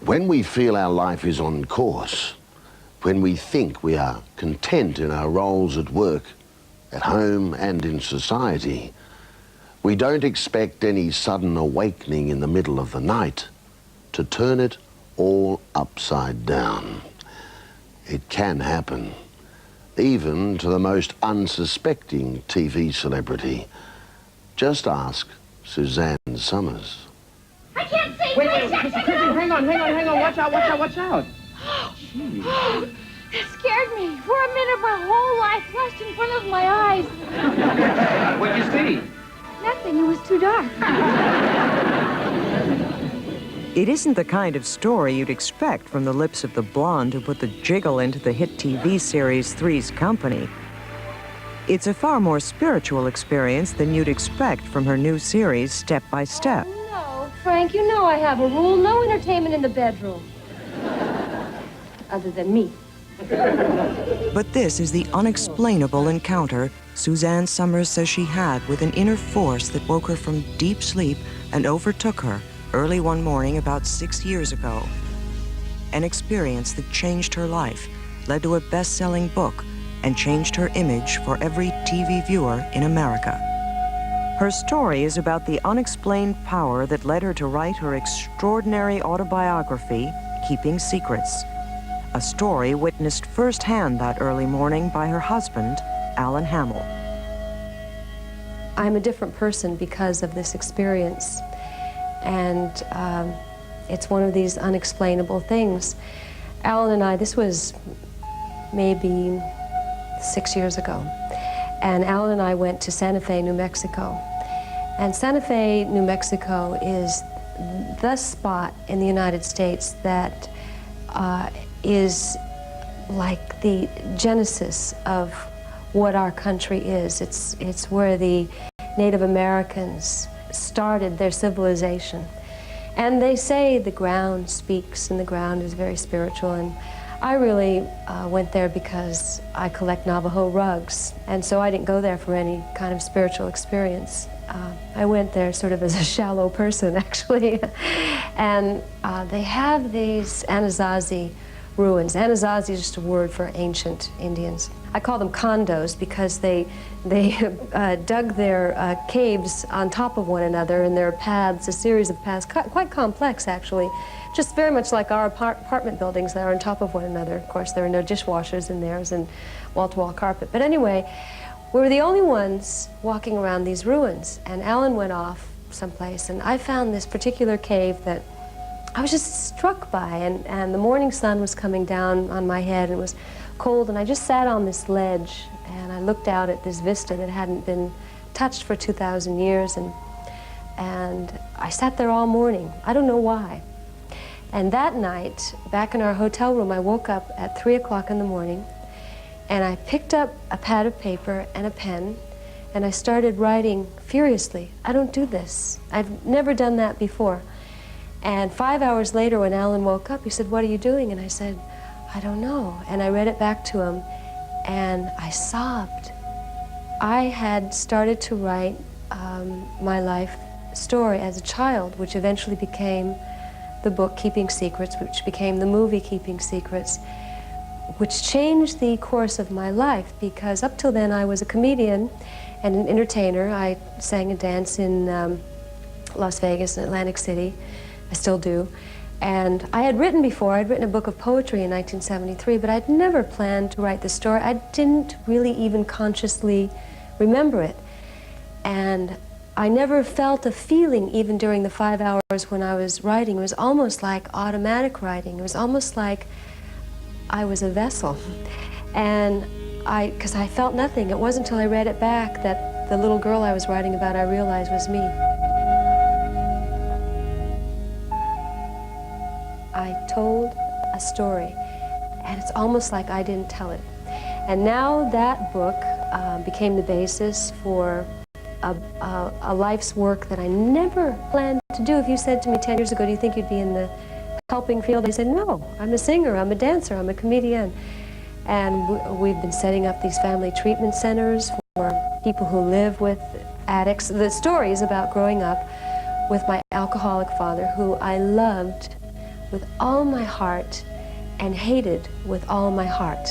When we feel our life is on course, when we think we are content in our roles at work, at home and in society, we don't expect any sudden awakening in the middle of the night to turn it all upside down. It can happen, even to the most unsuspecting TV celebrity. Just ask Suzanne Somers. I can't see! Wait, Chrissy, hang on. Watch out. Oh, that scared me. For a minute, my whole life flashed in front of my eyes. What'd you see? Nothing. It was too dark. It isn't the kind of story you'd expect from the lips of the blonde who put the jiggle into the hit TV series Three's Company. It's a far more spiritual experience than you'd expect from her new series, Step by Step. No, Frank, you know I have a rule. No entertainment in the bedroom. Other than me. But this is the unexplainable encounter Suzanne Somers says she had with an inner force that woke her from deep sleep and overtook her early one morning about 6 years ago. An experience that changed her life, led to a best-selling book, and changed her image for every TV viewer in America. Her story is about the unexplained power that led her to write her extraordinary autobiography, Keeping Secrets. A story witnessed firsthand that early morning by her husband, Alan Hamill. I'm a different person because of this experience. And it's one of these unexplainable things. Alan and I, this was maybe 6 years ago, and Alan and I went to Santa Fe, New Mexico. And Santa Fe, New Mexico is the spot in the United States that is like the genesis of what our country is. It's where the Native Americans started their civilization. And they say the ground speaks and the ground is very spiritual, and I really went there because I collect Navajo rugs, and so I didn't go there for any kind of spiritual experience. I went there sort of as a shallow person, actually. And they have these Anasazi ruins. Anasazi is just a word for ancient Indians. I call them condos because they dug their caves on top of one another, and their paths, a series of paths, quite complex actually, just very much like our apartment buildings that are on top of one another. Of course, there are no dishwashers in theirs and wall-to-wall carpet. But anyway, we were the only ones walking around these ruins, and Alan went off someplace, and I found this particular cave that I was just struck by, and the morning sun was coming down on my head, and it was cold, and I just sat on this ledge, and I looked out at this vista that hadn't been touched for 2,000 years, and I sat there all morning. I don't know why. And that night, back in our hotel room, I woke up at 3 o'clock in the morning, and I picked up a pad of paper and a pen, and I started writing furiously. I don't do this. I've never done that before. And 5 hours later, when Alan woke up, he said, "What are you doing?" And I said, "I don't know." And I read it back to him, and I sobbed. I had started to write my life story as a child, which eventually became the book Keeping Secrets, which became the movie Keeping Secrets, which changed the course of my life, because up till then I was a comedian and an entertainer. I sang and danced in Las Vegas and Atlantic City. I still do. And I had written before. I'd written a book of poetry in 1973, but I'd never planned to write the story. I didn't really even consciously remember it. And I never felt a feeling even during the 5 hours when I was writing. It was almost like automatic writing. It was almost like I was a vessel. And because I felt nothing. It wasn't until I read it back that the little girl I was writing about I realized was me. I told a story, and it's almost like I didn't tell it. And now that book became the basis for a life's work that I never planned to do. If you said to me 10 years ago, "Do you think you'd be in the helping field?" I said, "No, I'm a singer, I'm a dancer, I'm a comedian." And we've been setting up these family treatment centers for people who live with addicts. The story is about growing up with my alcoholic father, who I loved with all my heart and hated with all my heart.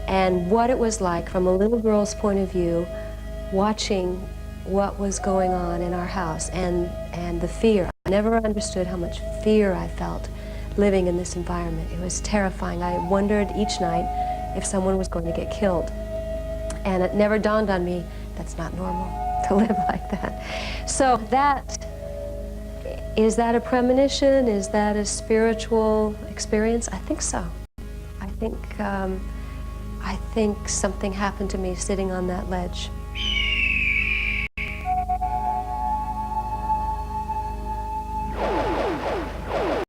And what it was like from a little girl's point of view, watching what was going on in our house and the fear. I never understood how much fear I felt living in this environment. It was terrifying. I wondered each night if someone was going to get killed. And it never dawned on me that's not normal to live like that. So is that a premonition? Is that a spiritual experience? I think so. I think something happened to me sitting on that ledge.